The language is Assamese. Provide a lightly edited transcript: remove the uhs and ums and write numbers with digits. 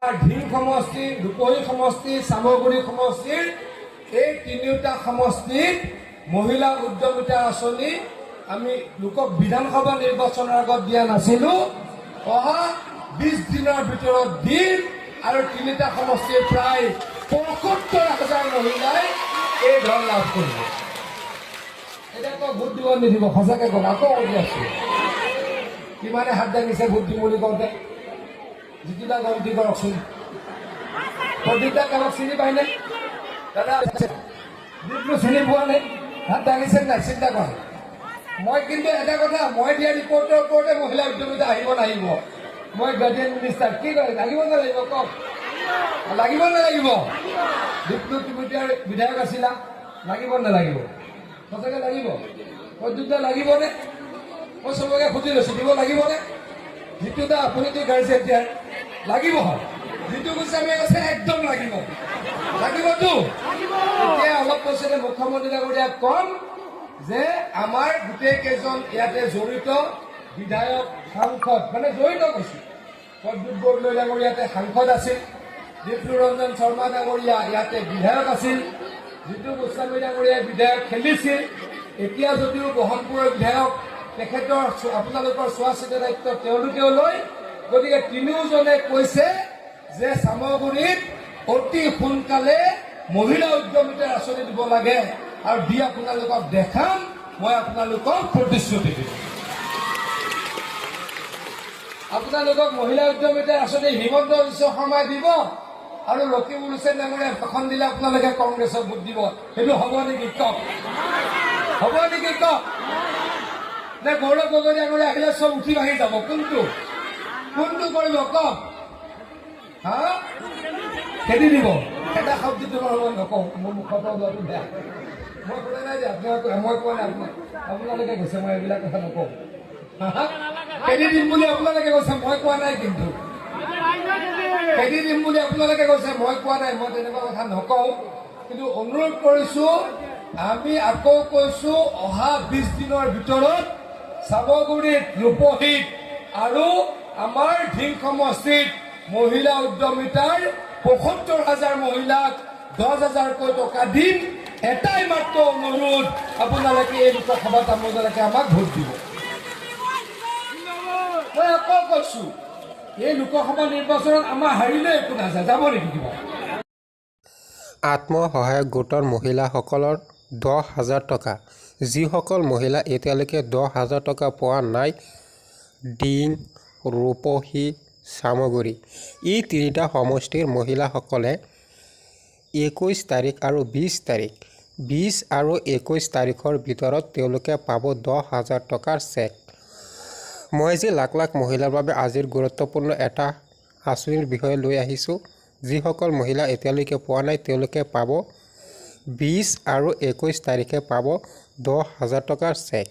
ঢিং সমষ্টি, ৰূপহী সমষ্টি, চামগুৰি সমষ্টিৰ এই তিনিওটা সমষ্টিত মহিলা উদ্যমিতা আঁচনি আমি লোকক বিধানসভা নিৰ্বাচনৰ আগত দিয়া নাছিলোঁ। অহা 20 দিনৰ ভিতৰত দিম আৰু তিনিটা সমষ্টিৰ প্ৰায় ৭৫,০০০ মহিলাই এই ধন লাভ কৰিব। এতিয়া আকৌ ভোট দিব নিদিব, সঁচাকৈ ক'ম, আকৌ কৰি আছোঁ। কিমানে হাত দাঙিছে ভোট দিম বুলি কওঁতে? জিকিবা গন্তি কৰকচোন। প্ৰদীপদা কাৰোবাক চিনি পায়নে? দাদা দীপটো চিনি পোৱা নাই? হাত দাঙিছে নাই? চিন্তা কৰে। মই কিন্তু এটা কথা, মই দিয়া ৰিপৰ্টৰ ওপৰতে মহিলা উদ্যমিতা আহিব নাহিব। মই গাৰ্ডিয়ান মিনিষ্টাৰ কি কয়, লাগিব নালাগিব কওক? লাগিব নালাগিব? দীপটো তুমি বিধায়ক আছিলা, লাগিব নালাগিব? সঁচাকৈ লাগিব? প্ৰদীপদা লাগিবনে? মই চবকে সুধি লৈছোঁ, দিব লাগিবনে? জিতুদা আপুনিতো গাইছে এতিয়া, লাগিব? জিতু গোস্বামীয়ে কৈছে একদম লাগিব। লাগিবতো? এতিয়া অলপ পিছতে মুখ্যমন্ত্ৰী ডাঙৰীয়াক কম যে আমাৰ গোটেই কেইজন ইয়াতে জড়িত বিধায়ক, সাংসদ, মানে জড়িত কৈছোঁ। প্ৰদ্যুৎ বৰদলৈ ডাঙৰীয়া ইয়াতে সাংসদ আছিল, দীপলু ৰঞ্জন শৰ্মা ডাঙৰীয়া ইয়াতে বিধায়ক আছিল, জিতু গোস্বামী ডাঙৰীয়াই বিধায়ক খেলিছিল। এতিয়া যদিও বহনপুৰৰ বিধায়ক, তেখেতৰ আপোনালোকৰ চোৱা চিতা দায়িত্ব তেওঁলোকেও লয়। গতিকে তিনিওজনে কৈছে যে চামগুৰিত অতি সোনকালে মহিলা উদ্যমিতাৰ আঁচনি দিব লাগে আৰু দি আপোনালোকক দেখাম, মই আপোনালোকক প্ৰতিশ্ৰুতি দিম। আপোনালোকক মহিলা উদ্যমিতাৰ আঁচনি হিমন্ত বিশ্ব শৰ্মাই দিব আৰু ৰকিবুল হুছেইন ডাঙৰীয়াই ভাষণ দিলে আপোনালোকে কংগ্ৰেছক ভোট দিব। সেইটো হ'ব নেকি কওক? হ'ব নেকি কওক? নে গৌৰৱ গগৈ ডাঙৰীয়া আহিলে চব উঠি ভাঙি যাব? কোনটো কৰিব কওক? হা? খেদি দিব? এটা শব্দটো মই নকওঁ, মোৰ মুখত লোৱাটো বেয়া। মই কোৱা নাই যে মই কোৱা নাই, আপোনালোকে কৈছে, মই এইবিলাক কথা নকওঁ। খেদি দিম বুলি আপোনালোকে কৈছে, মই কোৱা নাই। কিন্তু খেদি দিম বুলি আপোনালোকে কৈছে, মই কোৱা নাই। মই তেনেকুৱা কথা নকওঁ, কিন্তু অনুৰোধ কৰিছোঁ, আমি আকৌ কৈছোঁ, অহা 20 দিনৰ ভিতৰত চামগুৰিত, ৰূপহীত আৰু আমাৰ ঢিং সমষ্টিত মহিলা উদ্যমিতাৰ ৭৫,০০০ মহিলাক ১০,০০০কৈ টকা দিম। এটাই মাত্ৰ অনুৰোধ, আপোনালোকে এই লোকসভাত আপোনালোকে আমাক ভোট দিব। মই আকৌ কৈছোঁ, এই লোকসভা নিৰ্বাচনত আমাৰ হাৰিলে একো নাযায়, যাব নেকি কিবা? আত্মসহায়ক গোটৰ মহিলাসকলৰ ১০,০০০ টকা। যিসকল মহিলা এতিয়ালৈকে ১০,০০০ টকা পোৱা নাই, ডিং, ৰূপহী, চামগুৰি, এই তিনিটা সমষ্টিৰ মহিলাসকলে ২১ তাৰিখ আৰু ২০ তাৰিখ, ২০ আৰু ২১ তাৰিখৰ ভিতৰত তেওঁলোকে পাব ১০,০০০ টকাৰ চেক। মই যে লাখ লাখ মহিলাৰ বাবে আজিৰ গুৰুত্বপূৰ্ণ এটা আঁচনিৰ বিষয়ে লৈ আহিছোঁ। যিসকল মহিলা এতিয়ালৈকে পোৱা নাই, তেওঁলোকে পাব ২০ আৰু ২১ তাৰিখে পাব ১০,০০০ টকাৰ চেক।